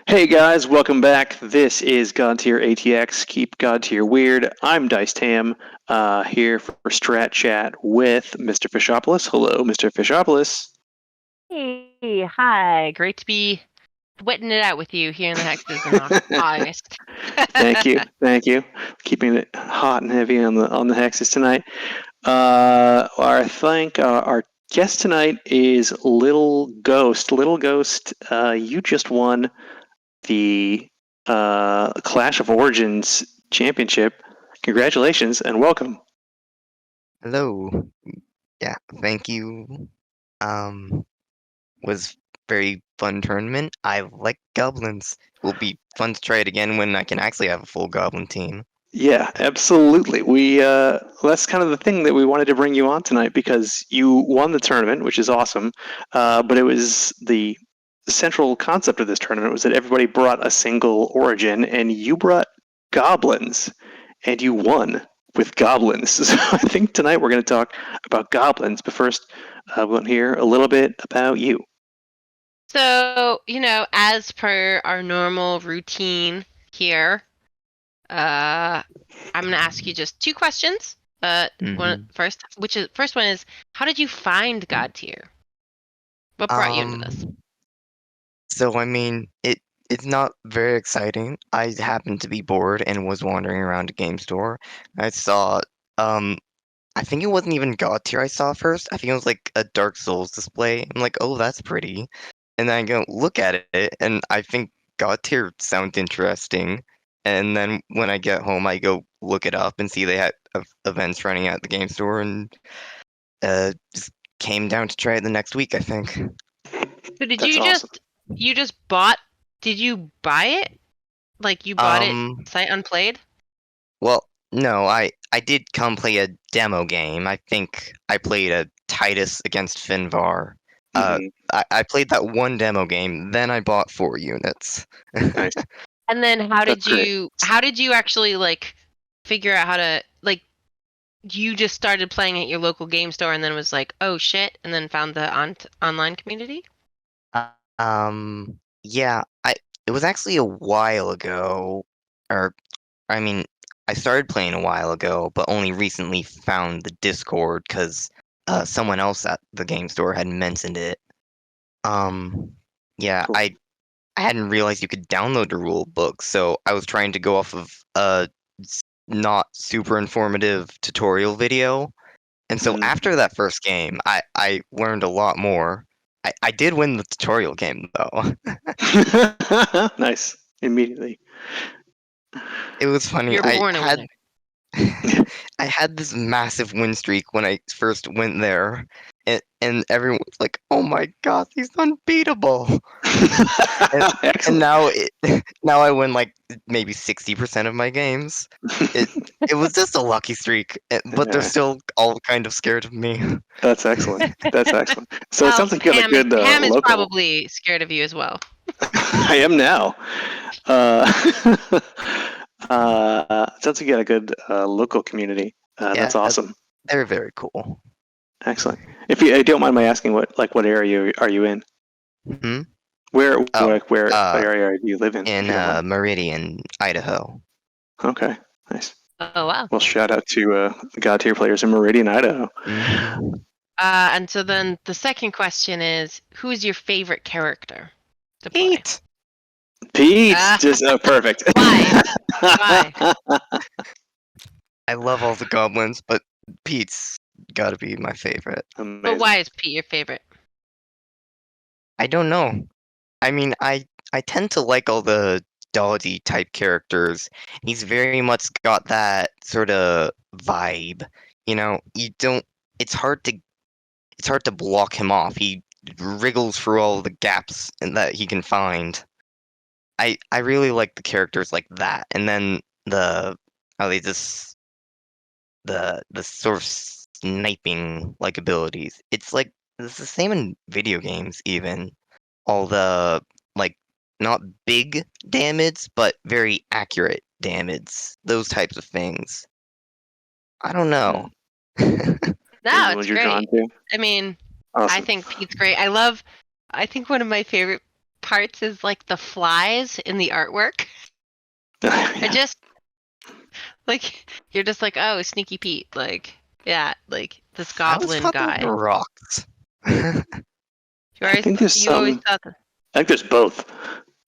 Hey guys, welcome back. This is Godtear ATX. Keep Godtear weird. I'm Dice Tam, here for Strat Chat with MrFishopolis. Hello, MrFishopolis. Hey, hi. Great to be wetting it out with you here in the Hexes in August. Thank you. Keeping it hot and heavy on the hexes tonight. Our guest tonight is Little Ghost. Little Ghost, you just won the Clash of Origins Championship. Congratulations and welcome. Hello. Yeah, thank you. Was very fun tournament. I like goblins. Will be fun to try it again when I can actually have a full goblin team. Yeah, absolutely. That's kind of the thing that we wanted to bring you on tonight because you won the tournament, which is awesome. But it was the central concept of this tournament was that everybody brought a single origin, and you brought goblins, and you won with goblins. So I think tonight we're going to talk about goblins. But first, we want to hear a little bit about you. So, as per our normal routine here, I'm going to ask you just two questions. First one is, how did you find Godtear? What brought you into this? So I mean, it's not very exciting. I happened to be bored and was wandering around a game store. I saw I think it wasn't even God tier I saw first. I think it was like a Dark Souls display. I'm like, oh, that's pretty. And then I go look at it, and I think God tier sounds interesting. And then when I get home, I go look it up and see they had events running at the game store, and just came down to try it the next week, I think. So did That's you awesome. did you buy it? Like you bought it sight unplayed? Well, no, I did come play a demo game. I think I played a Titus against Finvar. I played that one demo game, then I bought 4 units. Nice. And then how That's great. did you actually figure out how to you just started playing at your local game store and then was like, "Oh shit," and then found the online community? Yeah, it was actually a while ago, or I mean, I started playing a while ago, but only recently found the Discord because someone else at the game store had mentioned it. Yeah, Cool. I hadn't realized you could download the rule book, so I was trying to go off of a not super informative tutorial video. And so after that first game, I learned a lot more. I did win the tutorial game though. Nice. Immediately. It was funny. You're born a winner. I had this massive win streak when I first went there, and everyone was like, "Oh my god, he's unbeatable!" and now now I win like maybe 60% of my games. It was just a lucky streak, but they're still all kind of scared of me. That's excellent. That's excellent. So it sounds like you got a good Pam is local. probably scared of you as well. I am now. Sounds like you got a good local community. That's awesome. They're very cool. Excellent. If you don't mind my asking, what area are you in? Where area do you live in? In Meridian, Idaho. Okay, nice. Oh wow. Well, shout out to Godtear players in Meridian, Idaho. And so then the second question is, who is your favorite character to play? Pete, just perfect. Why? Why? I love all the goblins, but Pete's gotta be my favorite. Amazing. But why is Pete your favorite? I don't know. I mean, I tend to like all the Dodgy type characters. He's very much got that sort of vibe. You know, it's hard to block him off. He wriggles through all the gaps that he can find. I really like the characters like that. And then the sort of sniping like abilities. It's the same in video games even. All the not big damage, but very accurate damage. Those types of things. I don't know. No, it's great. I mean, awesome. I think Pete's great. I think one of my favorite parts is like the flies in the artwork. I just like you're just like, oh, Sneaky Pete, like yeah, like this I always goblin thought they guy. were rocks. I think there's You always some. thought I think there's both.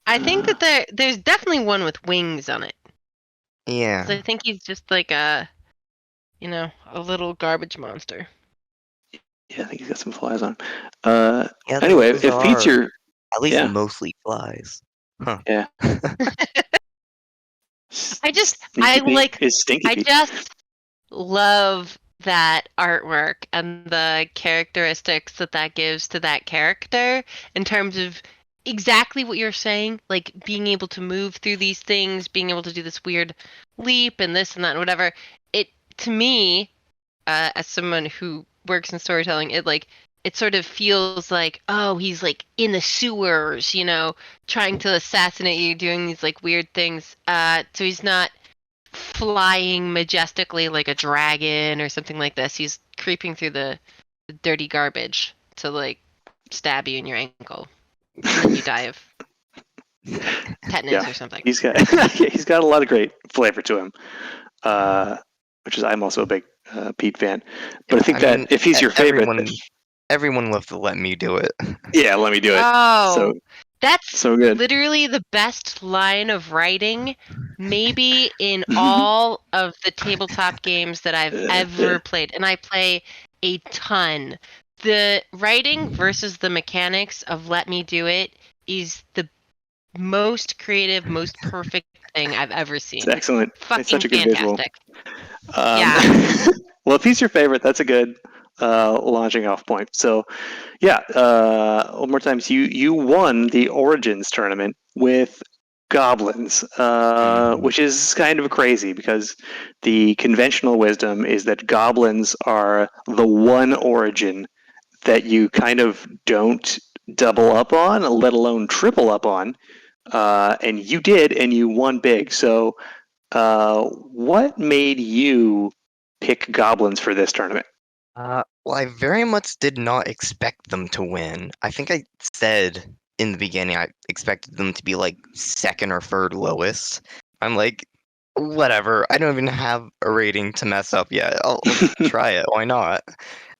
I think that there's definitely one with wings on it. 'Cause Yeah. I think he's just like a little garbage monster. Yeah, I think he's got some flies on. Yeah, Anyway, those if Pete's are your at least yeah mostly flies. Huh. yeah I Sneaky Pete is Stinky I Pete. just love that artwork and the characteristics that gives to that character in terms of exactly what you're saying, like being able to move through these things, being able to do this weird leap and this and that and whatever. It to me, as someone who works in storytelling, it sort of feels like, oh, he's like in the sewers, trying to assassinate you, doing these like weird things. So he's not flying majestically like a dragon or something like this. He's creeping through the dirty garbage to like stab you in your ankle, and then you die of tetanus Yeah, or something. he's got he's got a lot of great flavor to him. Which is I'm also a big Pete fan. But I think mean, that if he's your favorite, everyone loves to let me do it. yeah, let me do it. Oh, that's So good. literally the best line of writing, maybe in all of the tabletop games that I've ever played, and I play a ton. The writing versus the mechanics of Let Me Do It is the most creative, most perfect thing I've ever seen. It's excellent. Fucking It's such a good fantastic. visual. Yeah. Well, if he's your favorite, that's a good launching off point. So, yeah, one more time. So you won the Origins tournament with Goblins, which is kind of crazy because the conventional wisdom is that Goblins are the one origin that you kind of don't double up on, let alone triple up on. And you did, and you won big. So, what made you pick Goblins for this tournament? Well, I very much did not expect them to win. I think I said in the beginning I expected them to be like second or third lowest. I'm like, whatever. I don't even have a rating to mess up yet. I'll try it. Why not?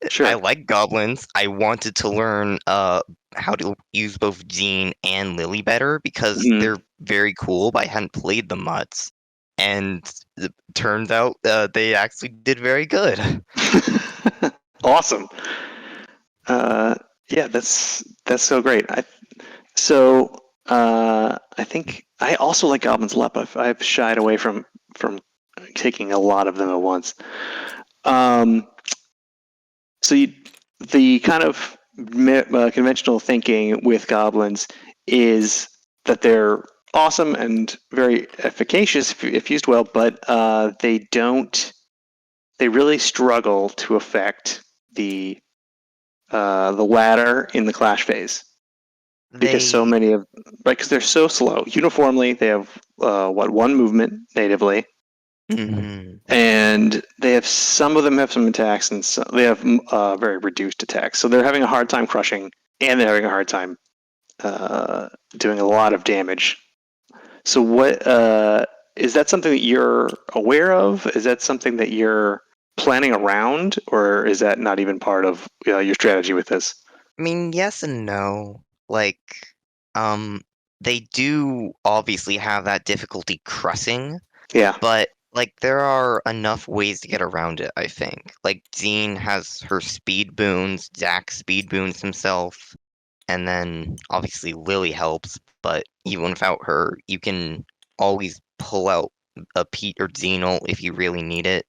Sure. I like goblins. I wanted to learn how to use both Jean and Lily better because they're very cool, but I hadn't played them much. And it turns out they actually did very good. Awesome. Yeah, that's so great. I think I also like Goblins a lot, but I've shied away from taking a lot of them at once. So the kind of conventional thinking with Goblins is that they're awesome and very efficacious if used well, but they don't. They really struggle to affect the ladder in the clash phase because so many of because they're so slow. Uniformly, they have one movement natively, and they have some of them have some attacks, and they have very reduced attacks. So they're having a hard time crushing, and they're having a hard time doing a lot of damage. So what is that something that you're aware of? Is that something that you're planning around, or is that not even part of your strategy with this? I mean, yes and no. Like, they do obviously have that difficulty crushing, Yeah. but like there are enough ways to get around it, I think. Like Jean has her speed boons, Jack speed boons himself, and then obviously Lily helps, but even without her, you can always pull out a Pete or Jean ult if you really need it,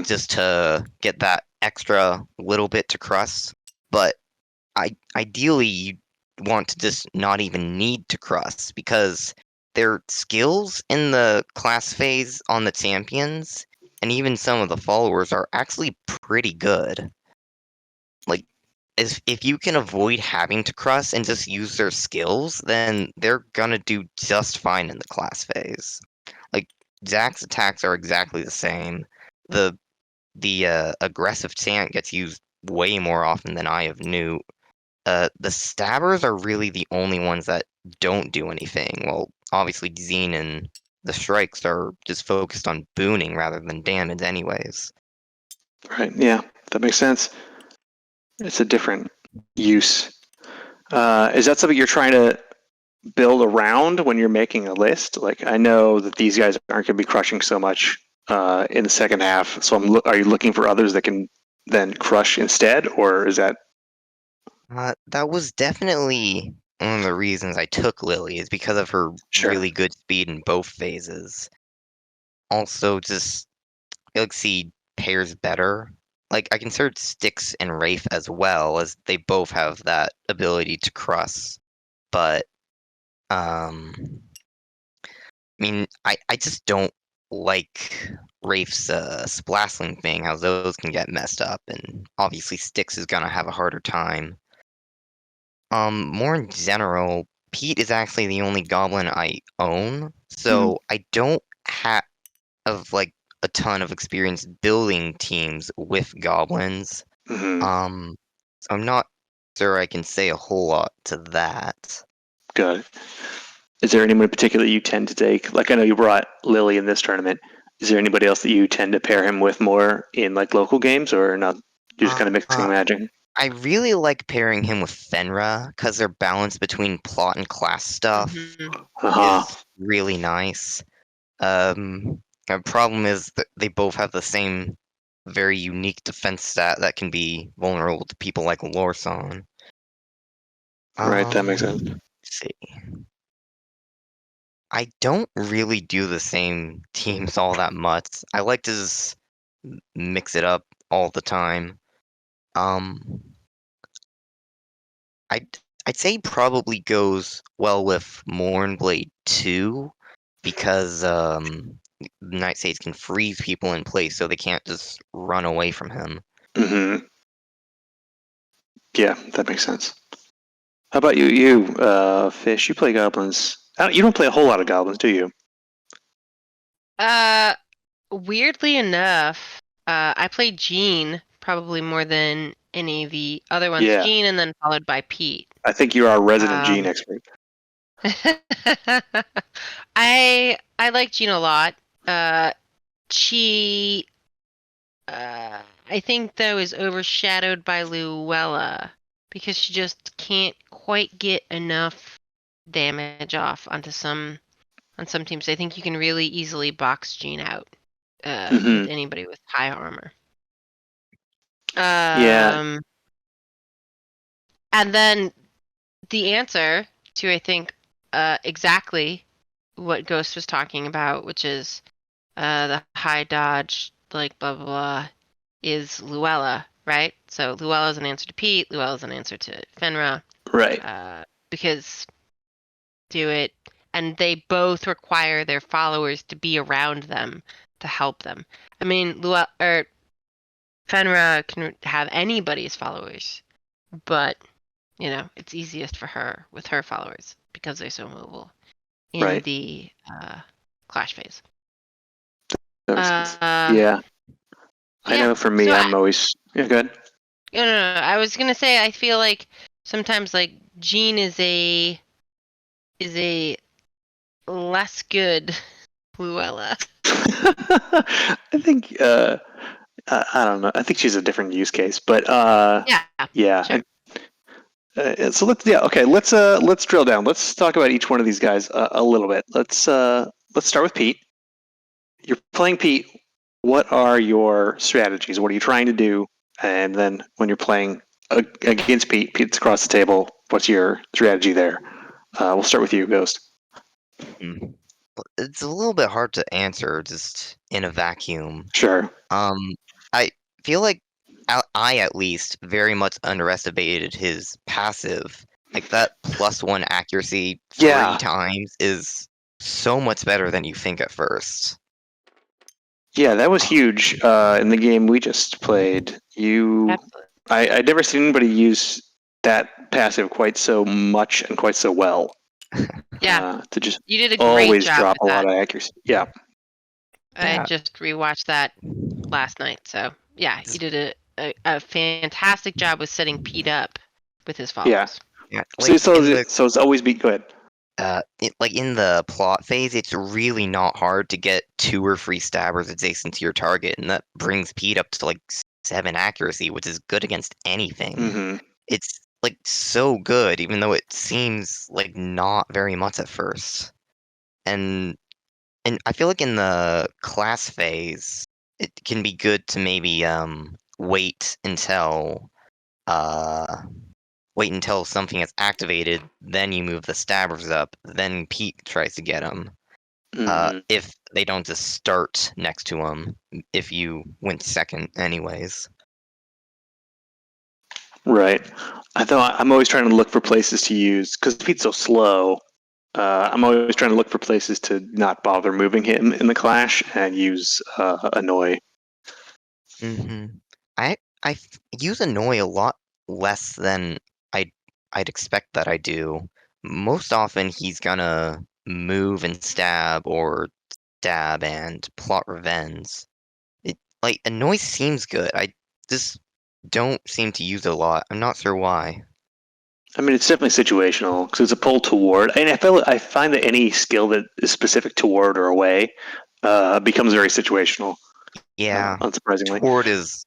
just to get that extra little bit to crush. But ideally you want to just not even need to cross because their skills in the class phase on the champions and even some of the followers are actually pretty good. Like, if you can avoid having to cross and just use their skills, then they're gonna do just fine in the class phase. Like, Jack's attacks are exactly the same. The aggressive chant gets used way more often than I have knew. The stabbers are really the only ones that don't do anything. Well, obviously Zine and the strikes are just focused on booning rather than damage anyways. Right. Yeah, that makes sense. It's a different use. Is that something you're trying to build around when you're making a list? Like, I know that these guys aren't going to be crushing so much in the second half. So, are you looking for others that can then crush instead, or is that That was definitely one of the reasons I took Lily is because of her sure? really good speed in both phases. Also, just Galaxy pairs better. Like I considered Styx and Wraith as well, as they both have that ability to cross. But I mean, I just don't like Wraith's Splashling thing, how those can get messed up, and obviously Styx is gonna have a harder time. More in general, Pete is actually the only goblin I own, so I don't have like a ton of experience building teams with goblins. Mm-hmm. So I'm not sure I can say a whole lot to that. Good. Is there anyone in particular you tend to take? Like, I know you brought Lily in this tournament. Is there anybody else that you tend to pair him with more in like local games, or not? You're just kind of mixing and matching. I really like pairing him with Fenra because their balance between plot and class stuff Uh-huh. is really nice. The problem is that they both have the same very unique defense stat that can be vulnerable to people like Lorsan. Right, that makes sense. Let's see. I don't really do the same teams all that much. I like to just mix it up all the time. Um, I'd I'd say probably goes well with Mournblade 2 because Night Sage can freeze people in place so they can't just run away from him. Mm-hmm. Yeah, that makes sense. How about you, Fish? You play goblins. You don't play a whole lot of goblins, do you? Weirdly enough, I played Jean probably more than any of the other ones. Yeah, Jean and then followed by Pete. I think you're our resident gene Um, expert. I like Jean a lot. She I think though is overshadowed by Luella because she just can't quite get enough damage off on some teams. I think you can really easily box Jean out with anybody with high armor. Yeah. And then the answer to I think exactly what Ghost was talking about, which is the high dodge, like blah blah blah, is Luella, right? So Luella is an answer to Pete. Luella is an answer to Fenra. Right. Because do it, and they both require their followers to be around them to help them. I mean, Luella or Fenra can have anybody's followers, but you know it's easiest for her with her followers because they're so mobile in Right. the clash phase. That makes sense. Yeah. I know for me, so I'm always good. No. I was gonna say I feel like sometimes like Jean is a less good Luella. I think I don't know. I think she's a different use case, but yeah. Sure. So let's drill down. Let's talk about each one of these guys a little bit. Let's start with Pete. You're playing Pete. What are your strategies? What are you trying to do? And then when you're playing against Pete, Pete's across the table. What's your strategy there? We'll start with you, Ghost. It's a little bit hard to answer just in a vacuum. Sure. I feel like I at least very much underestimated his passive. Like that +1 accuracy 3 times is so much better than you think at first. Yeah, that was huge in the game we just played. I'd never seen anybody use that passive quite so much and quite so well. Yeah, to just you did a great always job drop with a lot that. of accuracy. Yeah. I just rewatched that last night, so yeah, you did a fantastic job with setting Pete up with his followers. Yeah. Like So it's always be good. like in the plot phase, it's really not hard to get 2 or 3 stabbers adjacent to your target, and that brings Pete up to like 7 accuracy, which is good against anything. Mm-hmm. It's like so good, even though it seems like not very much at first. And I feel like in the class phase, it can be good to maybe wait until uh wait until something is activated, then you move the stabbers up, then Pete tries to get them. Mm-hmm. If they don't just start next to him, if you went second anyways. Right. I thought I'm always trying to look for places to use because Pete's so slow. I'm always trying to look for places to not bother moving him in the clash and use annoy. hmm use annoy a lot less than I'd I'd expect that I do. Most often he's gonna move and stab or stab and plot revenge. It like annoy seems good. I just don't seem to use it a lot. I'm not sure why. I mean, it's definitely situational because it's a pull toward. And I find that any skill that is specific toward or away becomes very situational, Yeah, unsurprisingly. toward is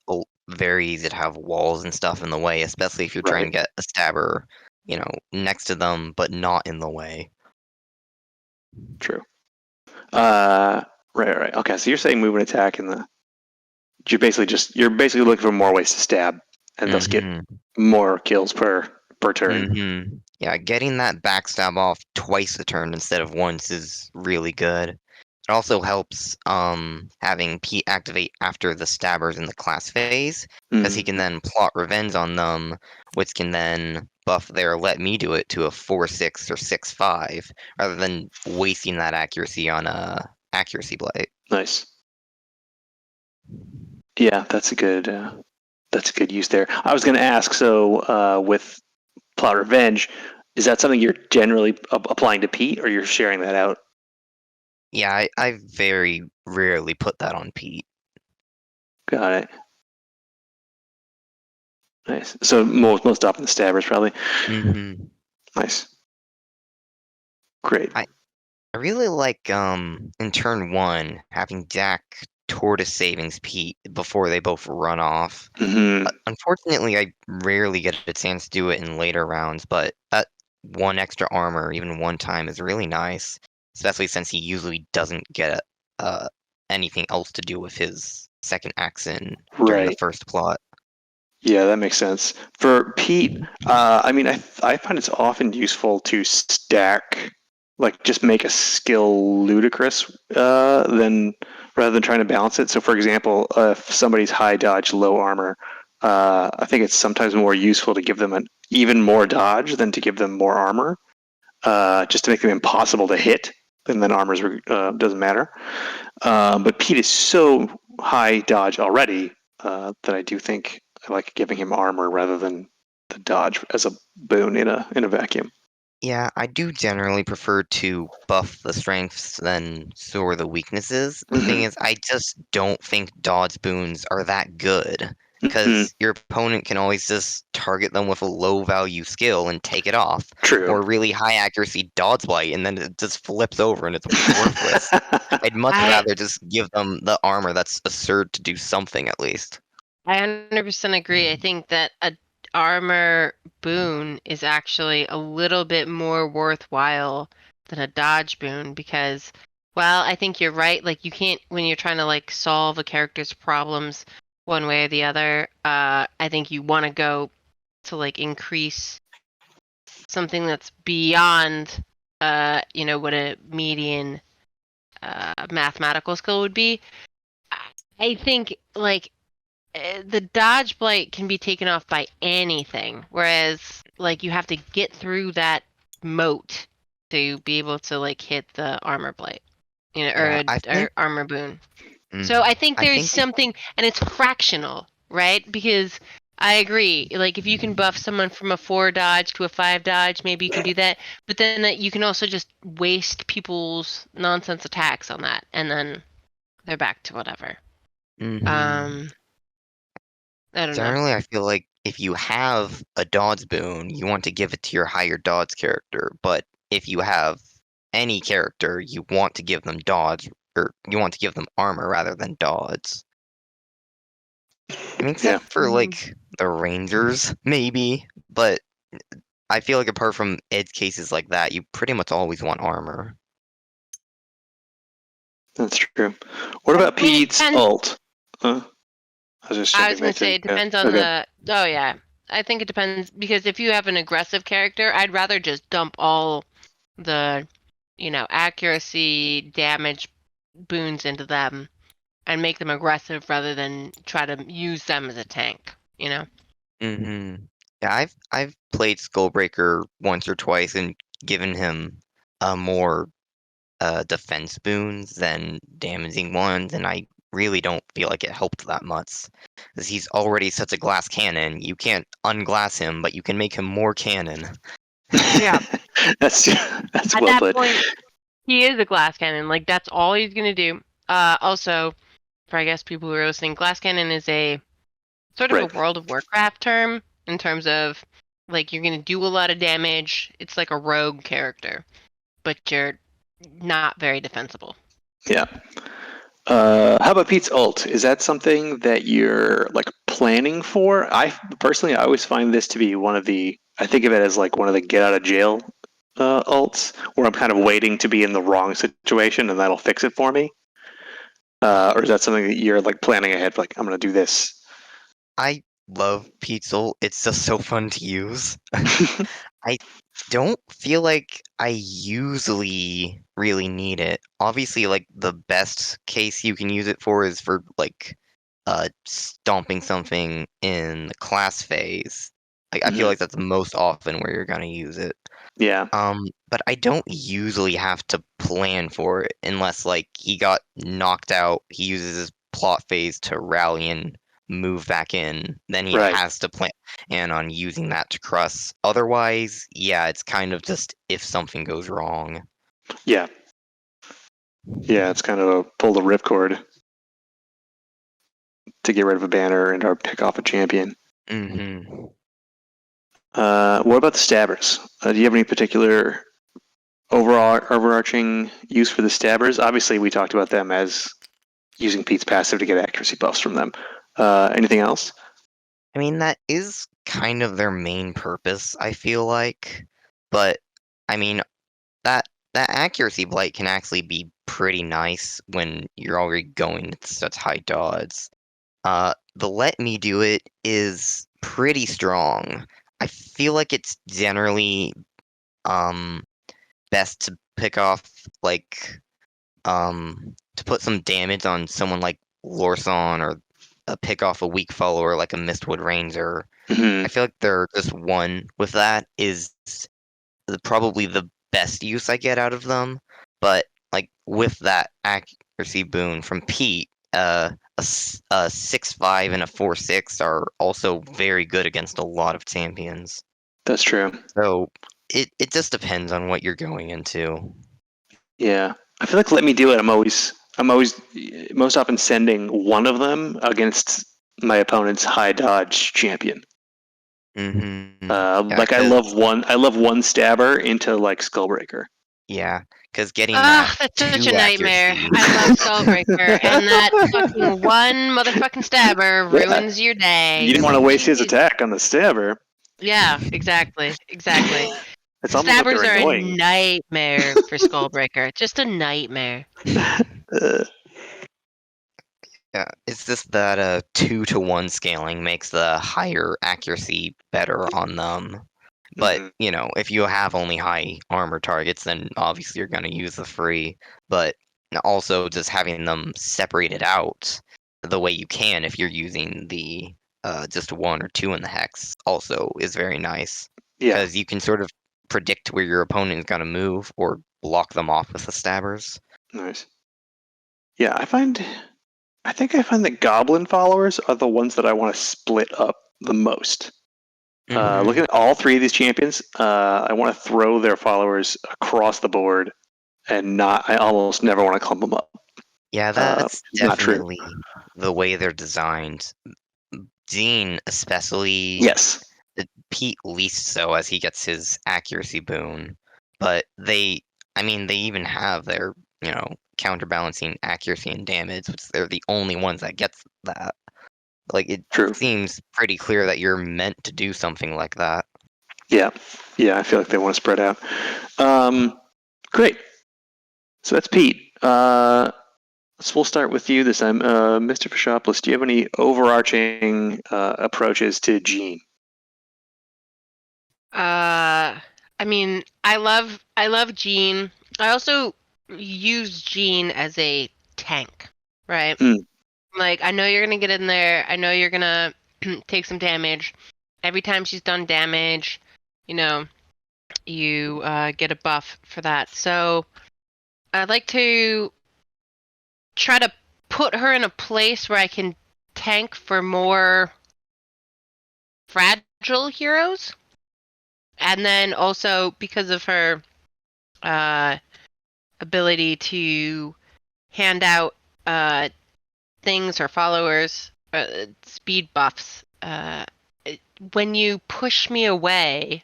very easy to have walls and stuff in the way, especially if you're trying Right. to get a stabber, next to them but not in the way. True. Right. Okay, so you're saying move and attack, and you're basically looking for more ways to stab, and thus get hmm more kills per turn. Yeah, getting that backstab off twice a turn instead of once is really good. It also helps having Pete activate after the stabbers in the class phase, as he can Mm, then plot revenge on them, which can then buff their let me do it to a 4/6 or 6/5, rather than wasting that accuracy on a accuracy blight. nice. Yeah, that's a good use there. I was going to ask, so with plot revenge, is that something you're generally applying to Pete, or you're sharing that out? Yeah, I very rarely put that on Pete. Got it. Nice. So most often the stabbers probably. hmm Nice. Great. I really like in turn one having Jack tortoise savings Pete before they both run off. Hmm. Unfortunately, I rarely get a chance to do it in later rounds, but that 1 extra armor, even one time, is really nice. Especially since he usually doesn't get uh, anything else to do with his second accent during the Right. first plot. Yeah, that makes sense. For Pete, I mean, I find it's often useful to stack, like just make a skill ludicrous, than rather than trying to balance it. So, for example, if somebody's high dodge, low armor, I think it's sometimes more useful to give them an even more dodge than to give them more armor, just to make them impossible to hit. And then armor's doesn't matter. But Pete is so high dodge already that I do think I like giving him armor rather than the dodge as a boon in a vacuum. Yeah, I do generally prefer to buff the strengths than soar the weaknesses. The thing Hmm. is, I just don't think dodge boons are that good. Hmm. Because your opponent can always just target them with a low value skill and take it off, True. or really high accuracy dodge blight, and then it just flips over and it's worthless. I'd much I rather just give them the armor that's assured to do something at least. I 100% agree. I think that a armor boon is actually a little bit more worthwhile than a dodge boon because, well, I think you're right. Like you can't when you're trying to like solve a character's problems one way or the other. I think you want to go to like increase something that's beyond, what a median mathematical skill would be. I think like the dodge blight can be taken off by anything, whereas like you have to get through that moat to be able to like hit the armor blight, Yeah, or armor boon. mm, So I think I there's think something, and it's fractional, right? Because I agree. Like if you can buff someone from a 4 dodge to a 5 dodge, maybe you can do that. But then you can also just waste people's nonsense attacks on that, and then they're back to whatever. mhm. Um, I don't know. Generally, I feel like if you have a dodge boon, you want to give it to your higher dodge character. But if you have any character, you want to give them dodge, or you want to give them armor rather than dodge. I mean, Yeah. except for like the Rangers, maybe, but I feel like apart from edge cases like that, you pretty much always want armor. That's true. What about I mean, it Pete's depends. ult? I was just I was jumping gonna back say to it depends on okay. the. Oh yeah, I think it depends because if you have an aggressive character, I'd rather just dump all the, accuracy, damage boons into them and make them aggressive rather than try to use them as a tank. Mm-hmm. Yeah, I've played Skullbreaker once or twice and given him more defense boons than damaging ones, and I really don't feel like it helped that much. Because he's already such a glass cannon, you can't unglass him, but you can make him more cannon. Yeah. that's At well that put. point, he is a glass cannon. Like that's all he's gonna do. Also, for I guess people who are listening, glass cannon is a sort of a Right. World of Warcraft term in terms of like you're gonna do a lot of damage. It's like a rogue character, but you're not very defensible. Yeah. How about Pete's ult? Is that something that you're like planning for? I personally, I always find this to be one of the. I think of it as like one of the get out of jail ults, where I'm kind of waiting to be in the wrong situation and that'll fix it for me. Or is that something that you're like planning ahead? Like I'm going to do this. I love Pixel. It's just so fun to use. I don't feel like I usually really need it. Obviously, like the best case you can use it for is for like stomping something in the class phase. Like I feel Mhm. like that's the most often where you're gonna use it. Yeah. But I don't usually have to plan for it unless like he got knocked out, he uses his plot phase to rally and move back in, then he Right. has to plan on using that to cross. Otherwise, yeah, it's kind of just if something goes wrong. Yeah. Yeah. It's kind of a pull the ripcord to get rid of a banner and or pick off a champion. Mm-hmm. What about the stabbers? Do you have any particular overall overarching use for the stabbers? Obviously, we talked about them as using Pete's passive to get accuracy buffs from them. Anything else? I mean, that is kind of their main purpose, I feel like. But I mean, that accuracy blight can actually be pretty nice when you're already going with such high dodge. The let me do it is pretty strong. I feel like it's generally um best to pick off like to put some damage on someone like Lorson or pick off a weak follower like a Mistwood Ranger. I Mm-hmm. feel like they're just one with that is probably the best use I get out of them. But like with that accuracy boon from Pete, a 6/5 and a 4/6 are also very good against a lot of champions. That's true. So it just depends on what you're going into. Yeah, I feel like let me do it. I'm always most often sending one of them against my opponent's high dodge champion. Yeah, Like I love one stabber into like Skullbreaker. because getting that Ah, that's such a 2 nightmare. accuracy. I love Skullbreaker, and that fucking one motherfucking stabber Yeah, ruins your day. you didn't want to waste his Jeez. attack on the stabber. Yeah, exactly, exactly. It's almost like they're Stabbers are a annoying. nightmare for Skullbreaker. Just a nightmare. Uh, Yeah, it's just that 2-to-1 scaling makes the higher accuracy better on them. But, mhm. if you have only high armor targets, then obviously you're going to use the free. But also just having them separated out the way you can if you're using the just 1 or 2 in the hex also is very nice. Yeah, Because you can sort of predict where your opponent is going to move or block them off with the stabbers. nice. Yeah, I find that Goblin followers are the ones that I want to split up the most. Looking Hmm. at all three of these champions, I want to throw their followers across the board and not. I almost never want to clump them up. Yeah, that's It's not true. definitely the way they're designed. Dean, especially, Yes. Pete least so as he gets his accuracy boon. But I mean, they even have their, counterbalancing accuracy and damage, which they're the only ones that gets that. Like, it True. seems pretty clear that you're meant to do something like that. Yeah. Yeah, I feel like they want to spread out. Great. So that's Pete. So we'll start with you this time. Mr. Fishopolis, do you have any overarching approaches to Jean? I mean, I love Jean. I also use Jean as a tank, right? Mm. Like, I know you're gonna get in there. I know you're gonna take some damage. Every time she's done damage, you know, you get a buff for that. So I'd like to try to put her in a place where I can tank for more fragile heroes. And then also because of her ability to hand out things or followers, speed buffs. When you push me away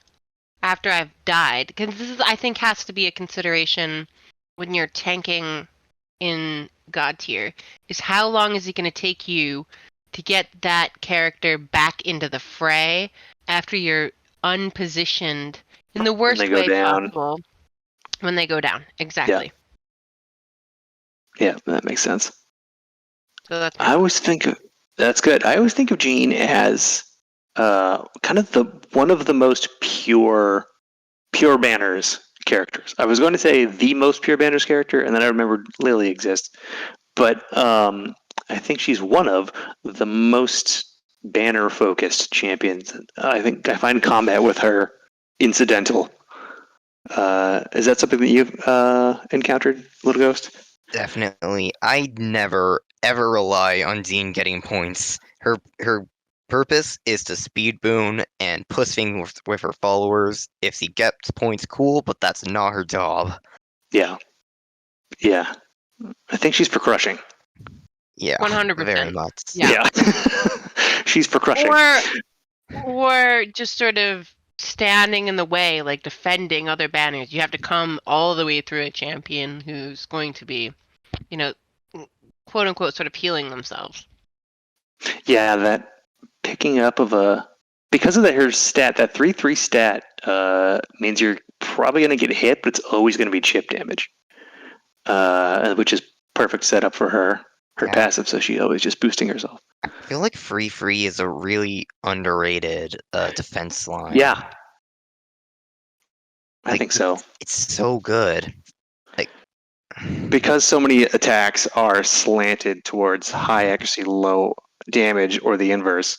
after I've died, because this is, I think, has to be a consideration when you're tanking in Godtear, is how long is it going to take you to get that character back into the fray after you're unpositioned in the When they worst go way down. possible when they go down. Exactly. Yeah, that makes sense. So that's I always think of, that's good. I always think of Jean as kind of one of the most pure banners characters. I was going to say the most pure banners character, and then I remembered Lily exists, but I think she's one of the most banner focused champions. I think I find combat with her incidental. Is that something that you've encountered, Little Ghost? Definitely. I never ever rely on Jean getting points. Her purpose is to speed boon and push things with her followers. If she gets points, cool, but that's not her job. Yeah. Yeah. I think she's for crushing. Yeah, 100%. very much. Yeah. She's for crushing. Or just sort of standing in the way, like defending other banners. You have to come all the way through a champion who's going to be, quote unquote, sort of healing themselves. Yeah, that picking up of because of her stat, that 3/3 stat means you're probably going to get hit, but it's always going to be chip damage, which is perfect setup for her Yeah. passive. So she's always just boosting herself. I feel like free is a really underrated defense line. Yeah, I think so. It's so good. Because so many attacks are slanted towards high accuracy, low damage, or the inverse.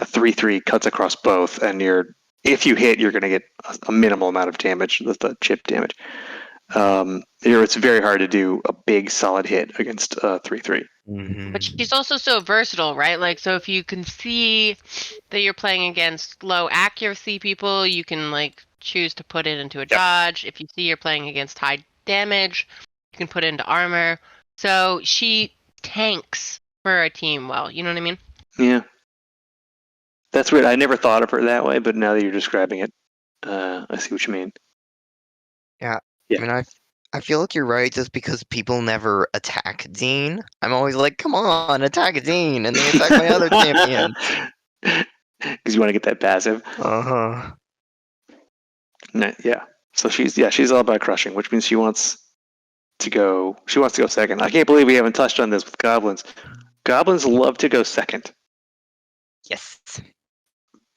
A 3/3 cuts across both, and if you hit, you're going to get a minimal amount of damage, the chip damage. It's very hard to do a big solid hit against 3/3. Mm-hmm. But she's also so versatile, right? Like, so if you can see that you're playing against low accuracy people, you can choose to put it into a dodge. If you see you're playing against high damage, you can put it into armor. So she tanks for a team well. You know what I mean? Yeah. That's weird. I never thought of her that way, but now that you're describing it, I see what you mean. Yeah. Yeah. I mean, I feel like you're right just because people never attack Dean. I'm always like, come on, attack Dean, and they attack my other champion. Because you want to get that passive. Uh-huh. Yeah. So she's all about crushing, which means she wants to go second. I can't believe we haven't touched on this with goblins. Goblins love to go second. Yes.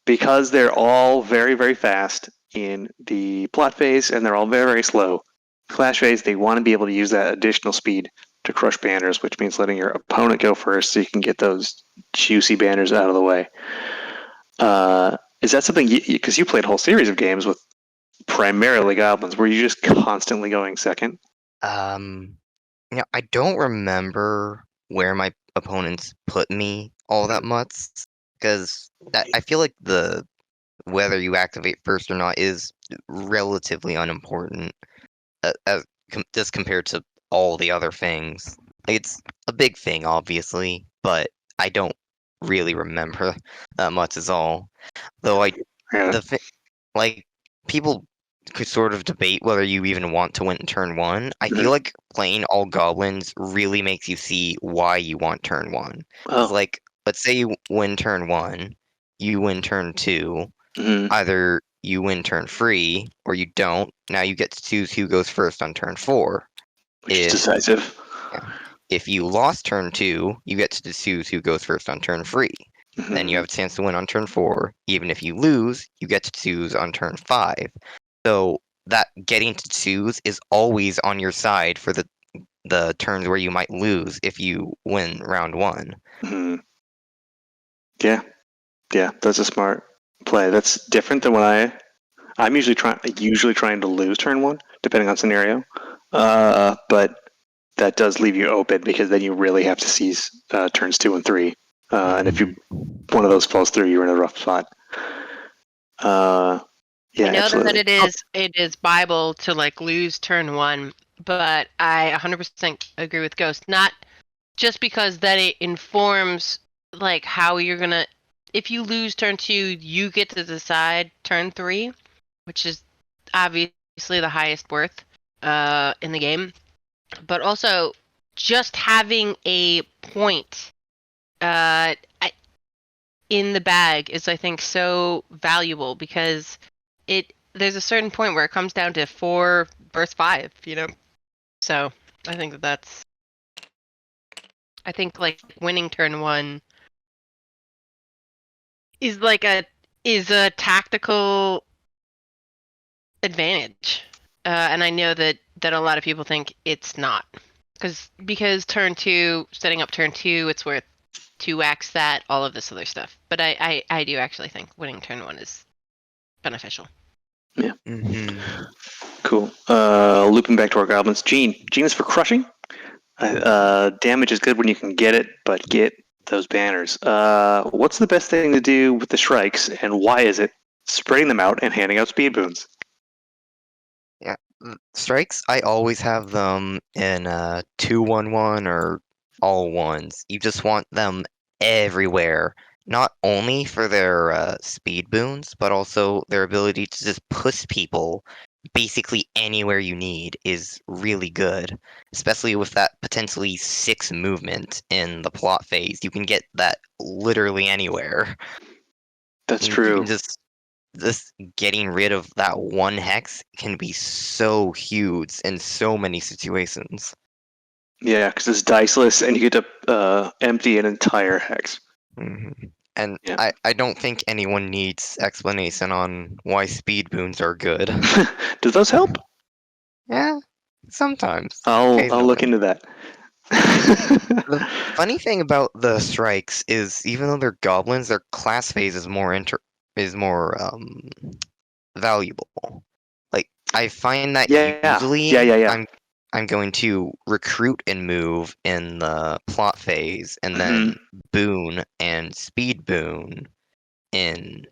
Because they're all very, very fast in the plot phase, and they're all very, very slow. Flash phase, they want to be able to use that additional speed to crush banners, which means letting your opponent go first so you can get those juicy banners out of the way. Is that something, because you played a whole series of games with primarily goblins, were you just constantly going second? I don't remember where my opponents put me all that much, because I feel like whether you activate first or not is relatively unimportant, just compared to all the other things. It's a big thing, obviously, but I don't really remember that much is all. Though Yeah. people could sort of debate whether you even want to win turn 1. I Mhm. feel like playing all goblins really makes you see why you want turn 1. Because, Oh. like, let's say you win turn 1, you win turn 2, Mhm. either you win turn 3 or you don't. Now you get to choose who goes first on turn 4. Which is decisive. If you lost turn 2, you get to choose who goes first on turn 3. Then you Mhm. have a chance to win on turn 4. Even if you lose, you get to choose on turn 5. So that getting to choose is always on your side for the turns where you might lose if you win round 1. Mhm. Yeah, yeah, that's a smart play. That's different than when I'm usually trying to lose turn 1, depending on scenario. But that does leave you open because then you really have to seize turns 2 and 3. And if one of those falls through, you're in a rough spot. Yeah, I know that absolutely. it is Bible to like lose turn 1, but I 100% agree with Ghost. Not just because that it informs like how you're gonna. If you lose turn 2, you get to decide turn 3, which is obviously the highest worth in the game. But also, just having a point uh, in the bag is, I think, so valuable because there's a certain point where it comes down to 4 versus 5, you know. So I think I think like winning turn 1 is like a tactical advantage, and I know that a lot of people think it's not because turn 2, setting up turn 2, it's worth 2x that, all of this other stuff. But I do actually think winning turn 1 is beneficial. Yeah. Mm-hmm. Cool. Looping back to our goblins. Gene. Gene is for crushing. Damage is good when you can get it, but get those banners. What's the best thing to do with the strikes, and why is it? Spreading them out and handing out speed boons. Yeah. Strikes, I always have them in 2-1-1 or all ones. You just want them everywhere. Not only for their speed boons, but also their ability to just push people basically anywhere you need is really good. Especially with that potentially 6 movement in the plot phase. You can get that literally anywhere. That's And you true. can just getting rid of that one hex can be so huge in so many situations. Yeah, because it's diceless, and you get to empty an entire hex. hmm And Yeah. I don't think anyone needs explanation on why speed boons are good. Does those help? Yeah, sometimes, I'll look occasionally. into that. The funny thing about the strikes is even though they're goblins, their class phase is more valuable. Like I find that Yeah. usually Yeah. Yeah. Yeah. I'm going to recruit and move in the plot phase, and Hmm. then boon and speed boon in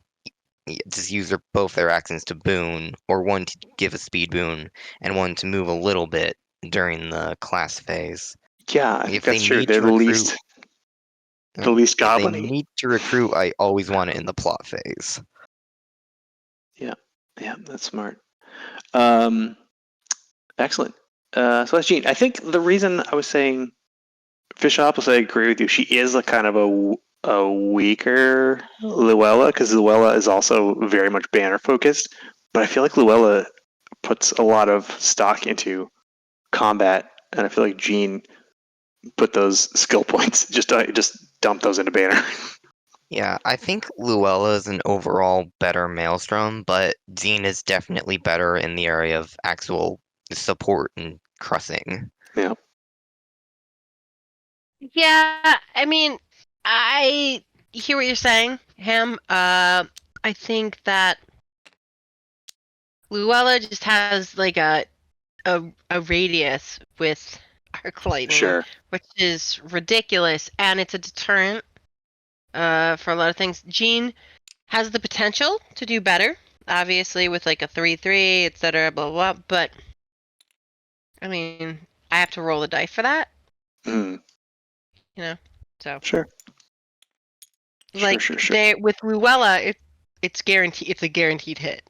just use both their actions to boon, or one to give a speed boon and one to move a little bit during the class phase. Yeah, I think If they that's true. need They're to recruit, the least if they goblin-y. need to recruit, I always want it in the plot phase. Yeah. Yeah, that's smart. Um, excellent. So that's Jean. I think the reason I was saying Fishopolis, I agree with you. She is a kind of a weaker Luella because Luella is also very much banner focused, but I feel like Luella puts a lot of stock into combat, and I feel like Jean put those skill points just dump those into banner. Yeah, I think Luella is an overall better Maelstrom, but Jean is definitely better in the area of actual support and crushing. Yeah. Yeah, I mean, I hear what you're saying, Ham. I think that Luella just has like a radius with arc lightning, Sure. which is ridiculous, and it's a deterrent for a lot of things. Jean has the potential to do better, obviously with like a 3/3, etc. Blah blah. Blah, but I mean, I have to roll the die for that, Mm, you know. So sure. Sure. like Sure. Sure. they with Luella, it's guaranteed. It's a guaranteed hit.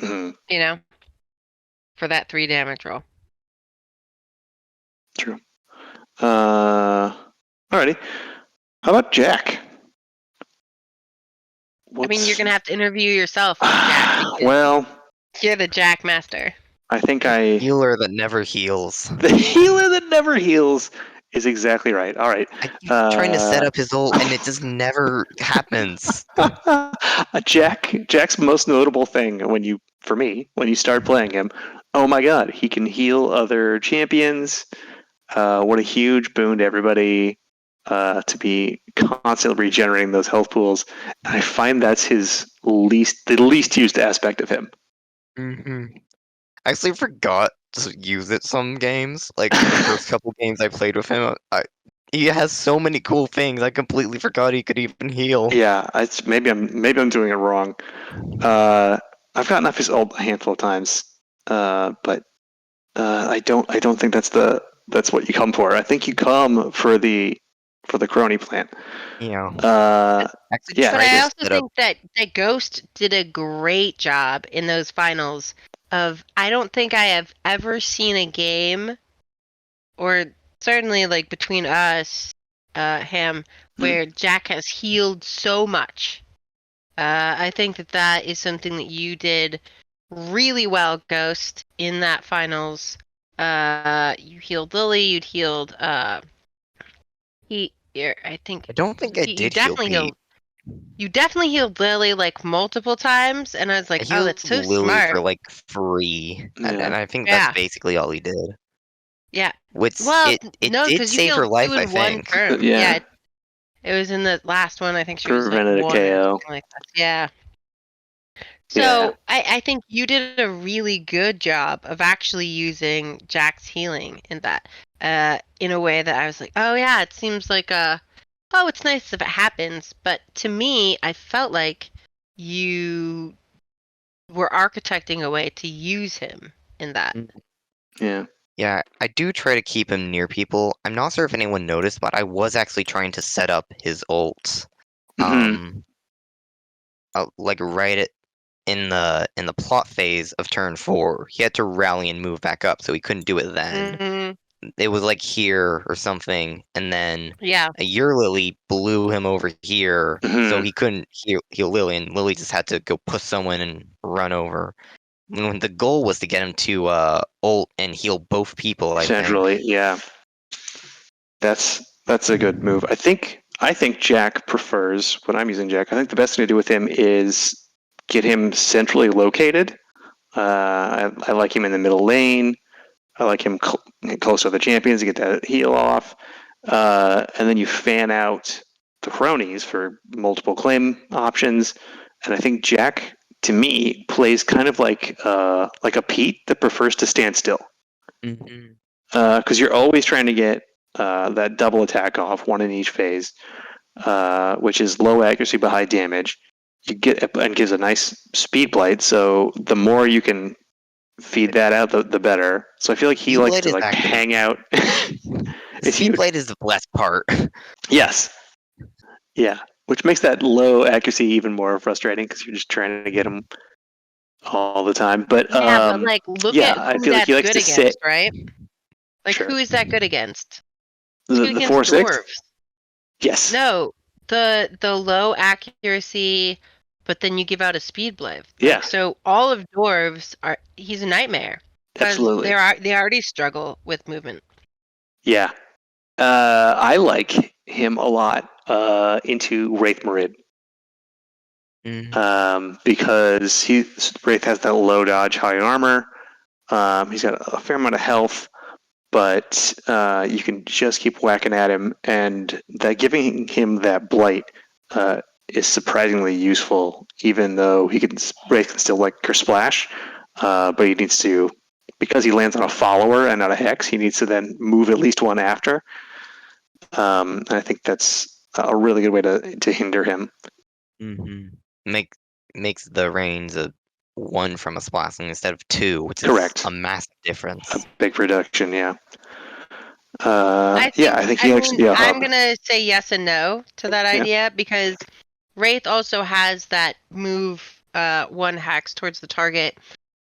Mhm. You know, for that 3 damage roll. True. Alrighty. How about Jack? I mean, you're What's gonna have to interview yourself, Jack, because well, you're the Jack Master. I think The healer that never heals. the healer that never heals is exactly right. All right. I keep trying to set up his ult, and it just never happens. Jack's most notable thing for me, when you start playing him, oh my god, he can heal other champions. What a huge boon to everybody to be constantly regenerating those health pools. And I find that's the least used aspect of him. Hmm. I actually forgot to use it some games. Like the first couple games I played with him, he has so many cool things. I completely forgot he could even heal. Yeah, maybe I'm doing it wrong. I've gotten off his ult a handful of times, but I don't think that's what you come for. I think you come for the crony plant. Yeah. Uh, I actually yeah, But tried I to also set up. think that Ghost did a great job in those finals of I don't think I have ever seen a game, or certainly like between us, him, where Jack has healed so much. I think that is something that you did really well, Ghost, in that finals. You healed Lily, you'd healed I think I don't think I you did heal definitely Pete. healed. You definitely healed Lily like multiple times, and I was I like, "Oh, that's healed so Lily smart." for like free, and yeah. I think that's Yeah, basically all he did. yeah. Which Well, it no, did because you save her healed life, two I in one think. turn. Yeah, Yeah, it was in the last one. I think she was like prevented a 1 or KO. something like that. Yeah. Yeah. So I think you did a really good job of actually using Jack's healing in that, in a way that I was like, oh yeah, it seems like oh, it's nice if it happens. But to me, I felt like you were architecting a way to use him in that. Yeah. Yeah, I do try to keep him near people. I'm not sure if anyone noticed, but I was actually trying to set up his ult. Hmm. Um, like right in the plot phase of turn 4. He had to rally and move back up, so he couldn't do it then. Mm, It was like here or something, and then yeah. a year Lily blew him over here, so Hmm. he couldn't heal Lily, and Lily just had to go push someone and run over. When the goal was to get him to ult and heal both people, I think. Centrally, yeah. That's a good move. I think Jack prefers when I'm using Jack. I think the best thing to do with him is get him centrally located. I like him in the middle lane. I like him close to the champions to get that heal off. And then you fan out the cronies for multiple claim options. And I think Jack, to me, plays kind of like a Pete that prefers to stand still. Hmm. Because you're always trying to get that double attack off, one in each phase, which is low accuracy but high damage. You get and gives a nice speed blight. So the more you can feed that out, the better. So I feel like he likes Speedblade to is like actually hang out. It's huge. Speedblade is the best part. Yes. Yeah. Which makes that low accuracy even more frustrating because you're just trying to get him all the time. But Yeah, but like look yeah, at I who feel like he that's likes good to sit. against, right? Like Sure. who is that good against? It's The good the against 4/6. dwarves. Yes. No, the low accuracy, but then you give out a speed blade. Yeah. Like so, all of dwarves are. He's a nightmare because Absolutely. they already struggle with movement. Yeah. I like him a lot into Wraith Marid. Mm. Because Wraith has that low dodge, high armor. He's got a fair amount of health, but you can just keep whacking at him, and that giving him that blight is surprisingly useful. Even though Wraith can still like Splash, but he needs to, because he lands on a follower and not a hex. He needs to then move at least one after. And I think that's a really good way to hinder him. Hmm. Makes the reigns a 1 from a splasting instead of 2, which is Correct. a massive A difference. big reduction, yeah. I Yeah, think. I think I he likes. mean, Yeah, I'm gonna say yes and no to that yeah. idea because Wraith also has that move one hex towards the target.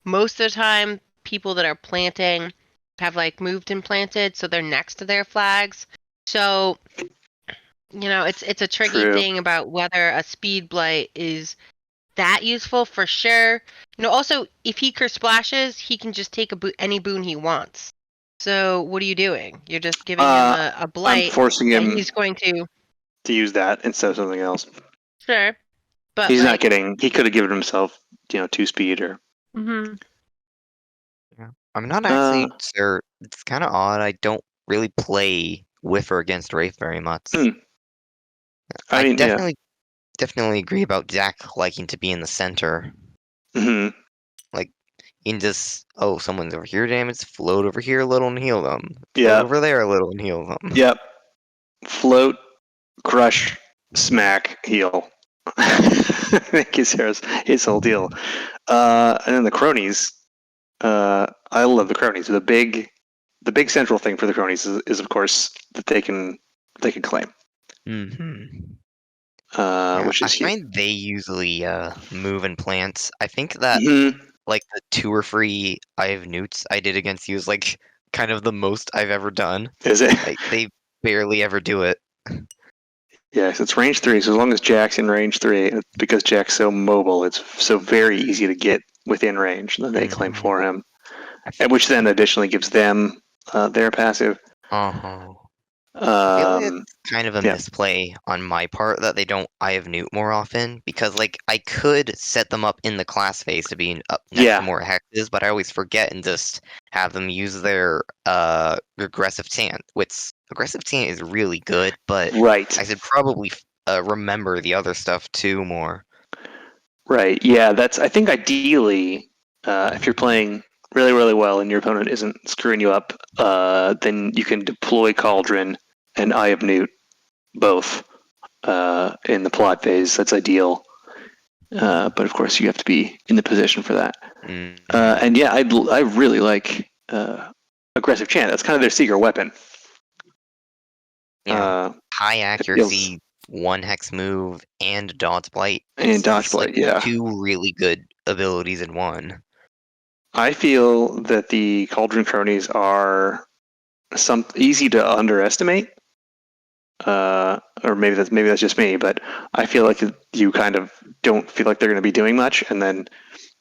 Most of the time, people that are planting have like moved and planted, so they're next to their flags. So, it's a tricky True. thing about whether a speed blight is that useful for sure. Also, if he curse splashes, he can just take any boon he wants. So what are you doing? You're just giving him a I'm blight, forcing and him he's going to to use that instead of something else. sure, but He's not like, getting. He could have given himself, 2 speed or. mhm. Yeah. I'm not Uh, actually sure. It's kind of odd. I don't really play with or against Wraith very much. Hmm. I I mean, yeah. definitely agree about Jack liking to be in the center. Hmm. Like, you can just, oh, someone's over here damaged, float over here a little and heal them. Float Yeah. over there a little and heal them. Yep. Float, crush, smack, heal. I think his whole deal. And then the cronies. I love the cronies. The big central thing for the cronies is of course that they can claim, Hmm. Yeah, which I is huge. find they usually move and plant. I think that Hmm. like the 2 or 3 I have newts I did against you is like kind of the most I've ever done. Is it? Like they barely ever do it. Yes, it's range 3. So as long as Jack's in range 3, because Jack's so mobile, it's so very easy to get within range. Then they claim Hmm. for him, and which then additionally gives them their passive. Uh-huh. I feel like Um, it's kind of a yeah, misplay on my part that they don't I have newt more often because like I could set them up in the class phase to be up next to yeah, more hexes, but I always forget and just have them use their regressive chant, which aggressive chant is really good, but right, I should probably remember the other stuff too more. right. Yeah, that's. I think ideally, if you're playing really, really well and your opponent isn't screwing you up, then you can deploy Cauldron and Eye of Newt both in the plot phase. That's ideal. But of course, you have to be in the position for that. Hmm. And yeah, I really like aggressive chant. That's kind of their secret weapon. Yeah, high It feels accuracy, 1 hex move, and dodge blight. and dodge It's like blade. Yeah, 2 really good abilities in one. I feel that the Cauldron cronies are some easy to underestimate. Or maybe that's just me, but I feel like you kind of don't feel like they're going to be doing much, and then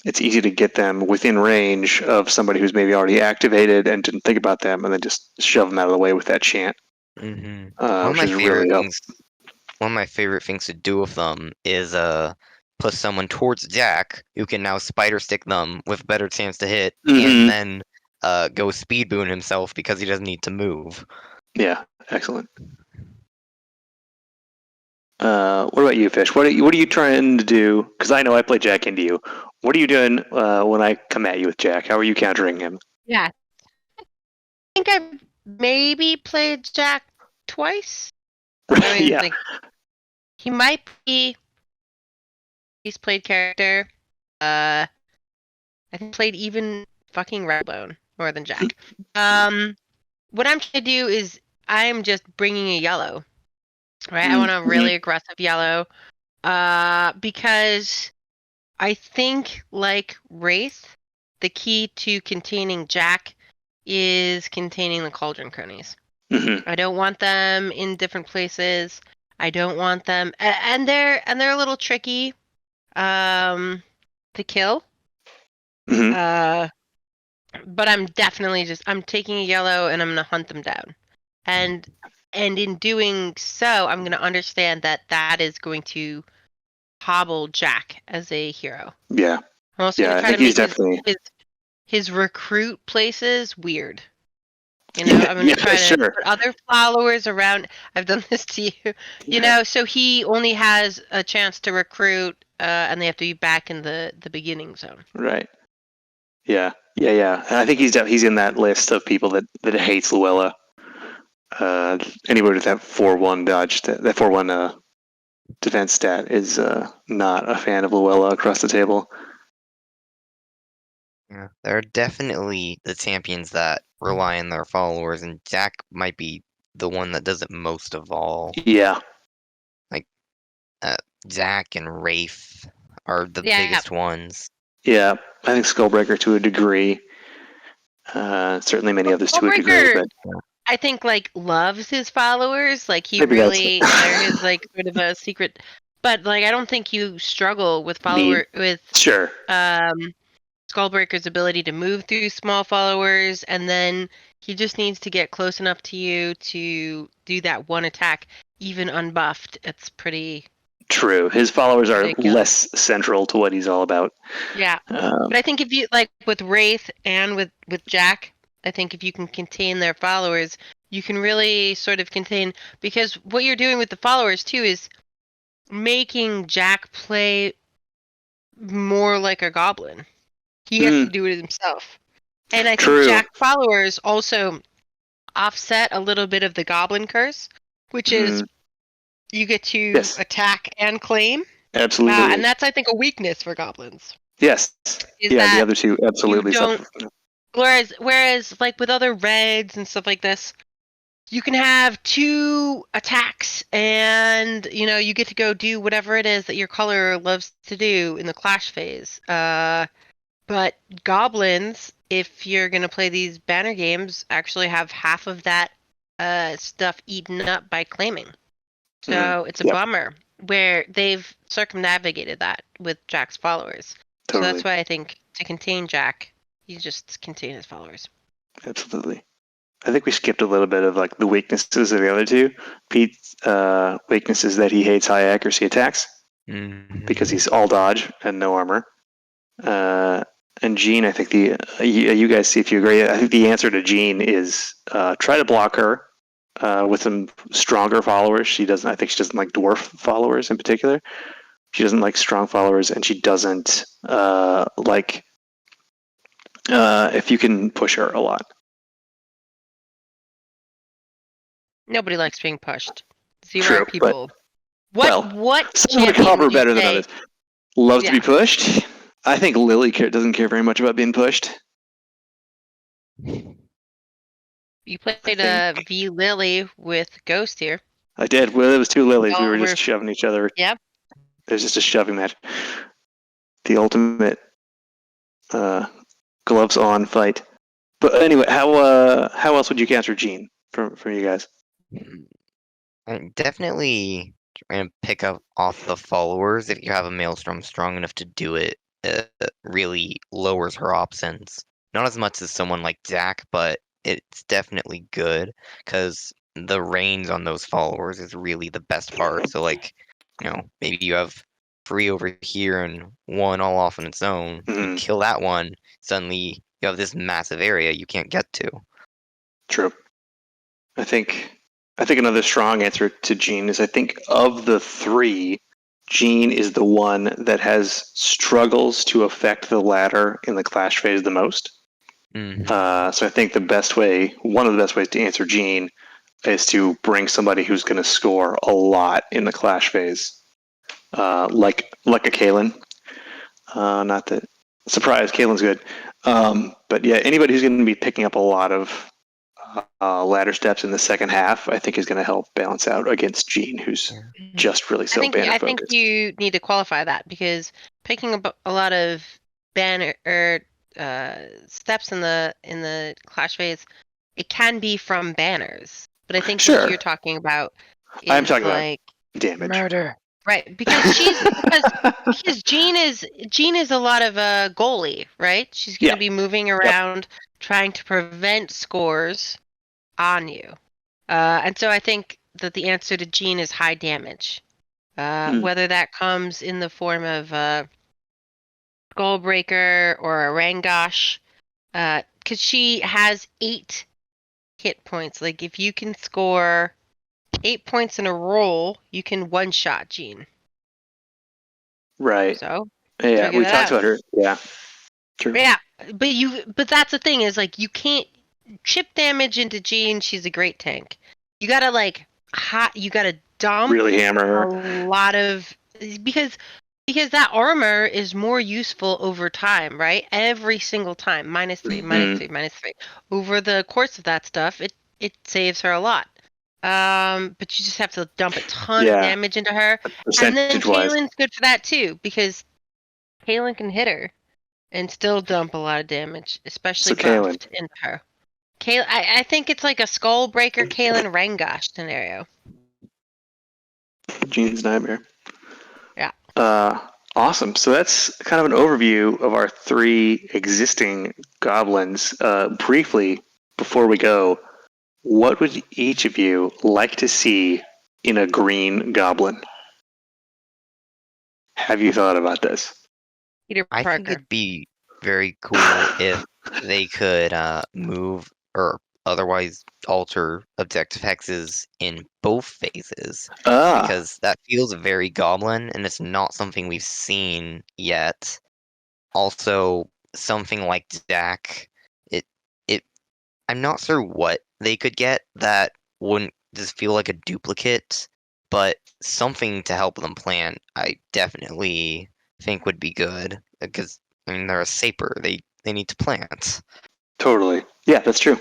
it's easy to get them within range of somebody who's maybe already activated and didn't think about them, and then just shove them out of the way with that chant, Hmm. One of which my is really favorite up. things, one of my favorite things to do with them is push someone towards Jack, who can now spider stick them with a better chance to hit, and Mm-hmm. then go speed boon himself because he doesn't need to move. Yeah, excellent. What about you, Fish? What are you trying to do? Because I know I play Jack into you. What are you doing when I come at you with Jack? How are you countering him? Yeah, I think I maybe played Jack twice. I mean, Yeah. like, he might be. He's played character. I think played even fucking Redbone more than Jack. What I'm trying to do is I'm just bringing a yellow. Right, I want a Mm-hmm. really aggressive yellow. Because I think, like Wraith, the key to containing Jack is containing the Cauldron cronies. Mm-hmm. I don't want them in different places. I don't want them, and they're a little tricky, to kill. Mm-hmm. Uh, but I'm taking a yellow and I'm gonna hunt them down, and in doing so, I'm gonna understand that that is going to hobble Jack as a hero. Yeah. I'm also Yeah. gonna I try to think he's make definitely. his recruit places weird. Yeah. I'm gonna Yeah. try to Sure. put other followers around. I've done this to you. Yeah. So he only has a chance to recruit, and they have to be back in the beginning zone. Right. Yeah. Yeah. Yeah. And I think he's in that list of people that hates Luella. Anybody with that 4-1 dodge, that 4-1 defense stat is not a fan of Luella across the table. Yeah, there are definitely the champions that rely on their followers, and Jack might be the one that does it most of all. Yeah. Like uh, Jack and Rafe, are the Yeah. biggest ones. Yeah, I think Skullbreaker to a degree. Certainly many others to a degree, Skullbreaker, but I think, like, loves his followers. Like, he maybe that's really, they're his, like, sort of a secret. But, like, I don't think you struggle with need. Sure. um Skullbreaker's ability to move through small followers, and then he just needs to get close enough to you to do that one attack, even unbuffed. It's pretty True. His followers are ridiculous. less central to what he's all about. Yeah. But I think if you, like, with Wraith and with Jack, I think if you can contain their followers, you can really sort of contain, because what you're doing with the followers too is making Jack play more like a goblin. He has to do it himself. And I think True. Jack followers also offset a little bit of the goblin curse, which is you get to Yes. attack and claim. Absolutely. And that's, I think, a weakness for goblins. Yes. Is Yeah, that the other two absolutely you don't- suffer. Whereas like with other reds and stuff like this, you can have 2 attacks and, you know, you get to go do whatever it is that your color loves to do in the clash phase. But goblins, if you're going to play these banner games, actually have half of that stuff eaten up by claiming. So it's a bummer where they've circumnavigated that with Jack's followers. Totally. So that's why I think to contain Jack, you just contain his followers. Absolutely. I think we skipped a little bit of like the weaknesses of the other two. Pete's weakness is that he hates high accuracy attacks because he's all dodge and no armor. And Jean, I think you guys see if you agree. I think the answer to Jean is try to block her with some stronger followers. I think she doesn't like dwarf followers in particular. She doesn't like strong followers, and she doesn't like if you can push her a lot. Nobody likes being pushed. Zero True, people. but, What some would champion cover would you better than say- others. Love to be pushed. I think Lily doesn't care very much about being pushed. You played V Lily with Godtear. I did. Well, it was 2 Lilies. Oh, We were just shoving each other. Yep. It was just a shoving match. The ultimate gloves on fight. But anyway, how else would you counter Jean from you guys? Definitely trying to pick up off the followers. If you have a Maelstrom strong enough to do it, really lowers her options. Not as much as someone like Zach, but it's definitely good because the range on those followers is really the best part. So, like, you know, maybe you have 3 over here and 1 all off on its own. You kill that one, suddenly you have this massive area you can't get to. True. I think another strong answer to Jean is I think of the 3, Jean is the one that has struggles to affect the ladder in the clash phase the most. So I think one of the best ways to answer Jean is to bring somebody who's going to score a lot in the clash phase, like a Kaelin. Not that surprise, Kaelin's good, but yeah, anybody who's going to be picking up a lot of ladder steps in the second half, I think is going to help balance out against Jean, who's just really so banner focused. I think you need to qualify that because picking up a lot of banner steps in the clash phase, it can be from banners. But I think what you're talking about is I'm talking like about damage. Murder. Right, because Jean is a lot of a goalie, right? She's going to be moving around trying to prevent scores on you. And so I think that the answer to Jean is high damage. Whether that comes in the form of Skullbreaker or a Rangosh, because she has 8 hit points. Like, if you can score 8 points in a roll, you can one-shot Jean. Right. So yeah, we talked about her. Yeah. True. Yeah, but that's the thing is, like, you can't chip damage into Jean. She's a great tank. You gotta you gotta dump really hammer her a lot of because that armor is more useful over time, right? Every single time, -3, -3, -3. Over the course of that stuff, it saves her a lot. But you just have to dump a ton of damage into her. And then Kaelin's good for that too, because Kaelin can hit her and still dump a lot of damage, especially So Kaelin. buffed into her. I think it's like a Skull Breaker Kaelin Rengosh scenario. Jean's nightmare. Yeah. Awesome. So that's kind of an overview of our 3 existing goblins. Briefly, before we go, what would each of you like to see in a green goblin? Have you thought about this? Peter I think Parker. it'd be very cool if they could move or otherwise alter objective hexes in both phases, because that feels very goblin and it's not something we've seen yet. Also, something like Dak, it I'm not sure what they could get that wouldn't just feel like a duplicate, but something to help them plan, I definitely think would be good. Because I mean, they're a saper; they need to plant. Totally. Yeah, that's true.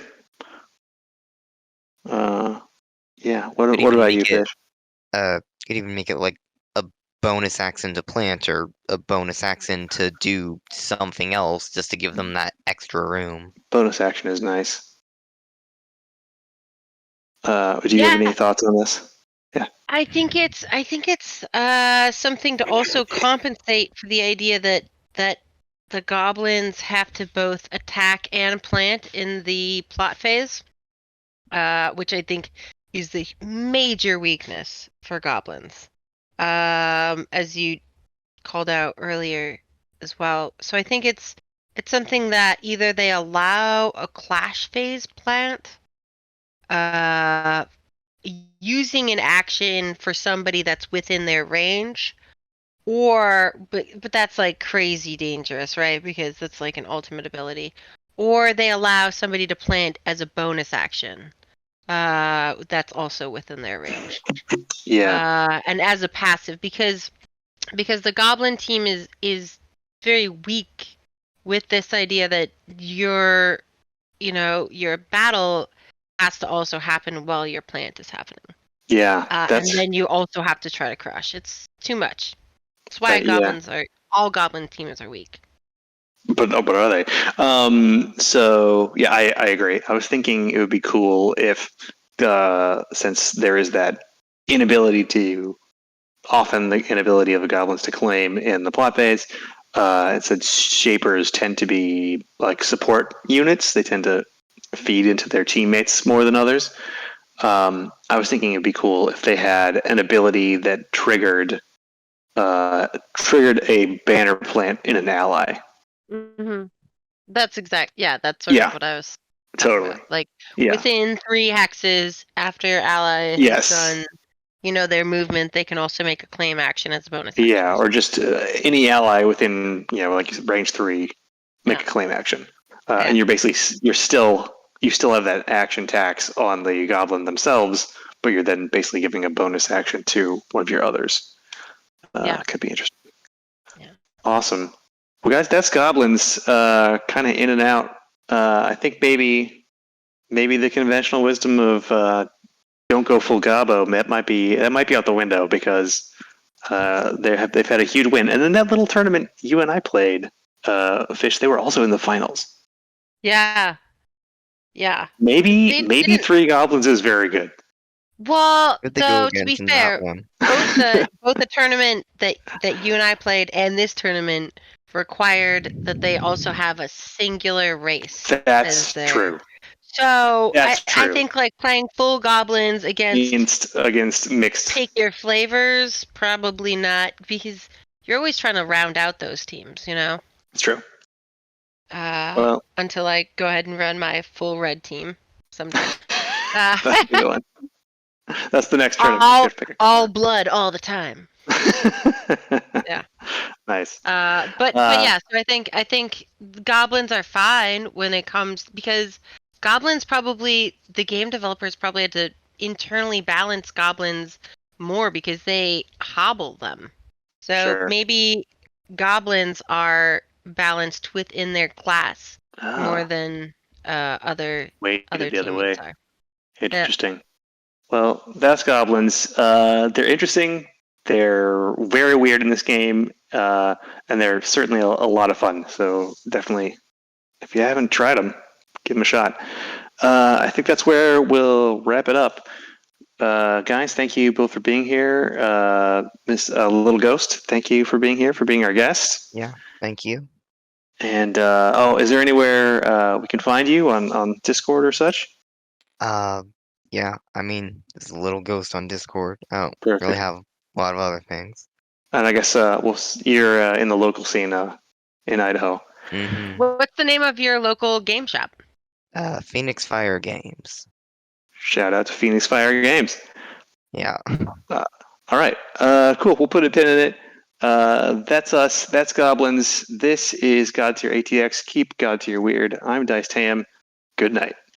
Yeah. What Could even about you, make it Fish? could even make it like a bonus action to plant or a bonus action to do something else, just to give them that extra room. Bonus action is nice. Do you have Yeah. any thoughts on this? I think it's something to also compensate for the idea that the goblins have to both attack and plant in the plot phase, which I think is the major weakness for goblins, as you called out earlier as well. So I think it's something that either they allow a clash phase plant, using an action for somebody that's within their range, or but that's like crazy dangerous, right? Because that's like an ultimate ability. Or they allow somebody to plant as a bonus action. That's also within their range. Yeah. And as a passive, because the goblin team is very weak with this idea that your battle has to also happen while your plant is happening. Yeah. And then you also have to try to crush. It's too much. That's why yeah. all goblin teams are weak. But are they? So yeah, I agree. I was thinking it would be cool if since there is that inability to often the inability of the goblins to claim in the plot phase. It said shapers tend to be like support units. They tend to feed into their teammates more than others. I was thinking it'd be cool if they had an ability that triggered a banner plant in an ally. Mm-hmm. That's exact. Yeah, that's sort of what I was talking Totally. about. Like Yeah. within 3 hexes after your ally has done, their movement, they can also make a claim action as a bonus action. Yeah, or just any ally within, like range 3, make a claim action, and you still have that action tax on the goblin themselves, but you're then basically giving a bonus action to one of your others. Could be interesting. Yeah. Awesome. Well, guys, that's goblins. Kind of in and out. I think maybe the conventional wisdom of don't go full Gobbo that might be out the window, because they've had a huge win, and then that little tournament you and I played, Fish, they were also in the finals. Yeah. Maybe 3 goblins is very good. Well, So to be fair, both the tournament that you and I played and this tournament required that they also have a singular race. That's true. So I think like playing full goblins against mixed, pick your flavors, probably not, because you're always trying to round out those teams, It's true. Until I go ahead and run my full red team someday. That's a good one. That's the next tournament. All blood all the time. Yeah. Nice. But yeah, so I think goblins are fine when it comes, because goblins the game developers probably had to internally balance goblins more because they hobble them. So maybe goblins are balanced within their class more than other the other way. are. Interesting. Yeah. Well, that's goblins. They're interesting. They're very weird in this game. and they're certainly a lot of fun. So definitely, if you haven't tried them, give them a shot. I think that's where we'll wrap it up. Guys, thank you both for being here. Miss Little Ghost, thank you for being here, for being our guest. Yeah, thank you. And is there anywhere we can find you on Discord or such? Yeah, I mean, there's a little ghost on Discord. I don't really Perfect. have a lot of other things. And I guess you're in the local scene in Idaho. Mm-hmm. What's the name of your local game shop? Phoenix Fire Games. Shout out to Phoenix Fire Games. Yeah. All right. Cool. We'll put a pin in it. That's us. That's Goblins. This is Godtear ATX. Keep Godtear weird. I'm Dice Tam. Good night.